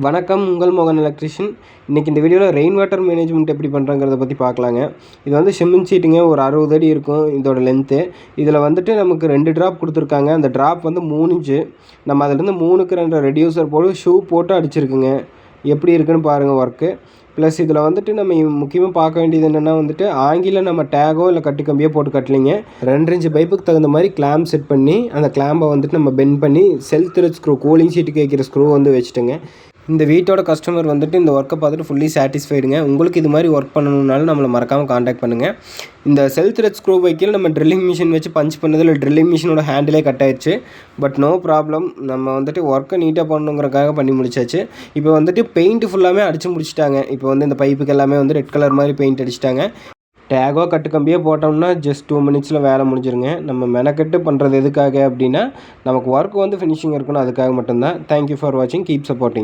வணக்கம், உங்கள் மோகன் எலக்ட்ரிஷியன். இன்றைக்கி இந்த வீடியோவில் ரெயின் வாட்டர் மேனேஜ்மெண்ட் எப்படி பண்ணுறங்கிறத பற்றி பார்க்கலாங்க. இது வந்து சிமெண்ட் ஷீட்டுங்க, ஒரு 60 அடி இருக்கும் இதோட லென்த்து. இதில் வந்துட்டு நமக்கு 2 ட்ராப் கொடுத்துருக்காங்க. அந்த ட்ராப் வந்து 3 இன்ச்சு. நம்ம அதிலேருந்து 3க்கு 2 ரெடியூசர் போட்டு ஷூ போட்டு அடிச்சிருக்குங்க. எப்படி இருக்குன்னு பாருங்கள் ஒர்க்கு. ப்ளஸ் இதில் வந்துட்டு நம்ம முக்கியமாக பார்க்க வேண்டியது என்னென்னா வந்துட்டு ஆங்கில நம்ம டேகோ இல்லை கட்டுக்கம்பியோ போட்டு கட்டலிங்க. 2 இன்ச்சு பைப்புக்கு தகுந்த மாதிரி கிளாம்ப் செட் பண்ணி அந்த கிளாம்பை வந்துட்டு நம்ம பெண்ட் பண்ணி செல்ஃப் த்ரெட் ஸ்க்ரூ, கூலிங் ஷீட்டுக்கு வைக்கிற ஸ்க்ரூ வந்து வச்சுட்டுங்க. இந்த வீட்டோட கஸ்டமர் வந்துட்டு இந்த ஒர்க்கை பார்த்துட்டு ஃபுல்லி சாட்டிஸ்ஃபைடுங்க. உங்களுக்கு இது மாதிரி ஒர்க் பண்ணணுன்னாலும் நம்மளை மறக்காமல் காண்டாக்ட் பண்ணுங்கள். இந்த செல்ஃப் த்ரெட் ஸ்க்ரூ வைக்கல நம்ம ட்ரில்லிங் மிஷின் வச்சு பஞ்ச் பண்ணதில் ட்ரில்லிங் மிஷினோட ஹேண்டிலே கட் ஆயிடுச்சு. பட் நோ ப்ராப்ளம், நம்ம வந்துட்டு ஒர்க்கை நீட்டாக பண்ணணுங்கிறக்காக பண்ணி முடிச்சாச்சு. இப்போ வந்துட்டு பெயிண்ட் ஃபுல்லாமே அடித்து முடிச்சிட்டாங்க. இப்போ வந்து இந்த பைப்புக்கு எல்லாமே வந்து ரெட் கலர் மாதிரி பெயிண்ட் அடிச்சிட்டாங்க. டேகோ கட்டுக்கம்பியே போட்டோம்னா ஜஸ்ட் 2 மினிட்ஸில் வேலை முடிஞ்சிருங்க. நம்ம மெனக்கெட்டு பண்ணுறது எதுக்காக அப்படின்னா நமக்கு ஒர்க் வந்து ஃபினிஷிங் இருக்கணும், அதுக்காக மட்டும்தான். தேங்க்யூ ஃபார் வாட்சிங், கீப் சப்போர்ட்டிங்.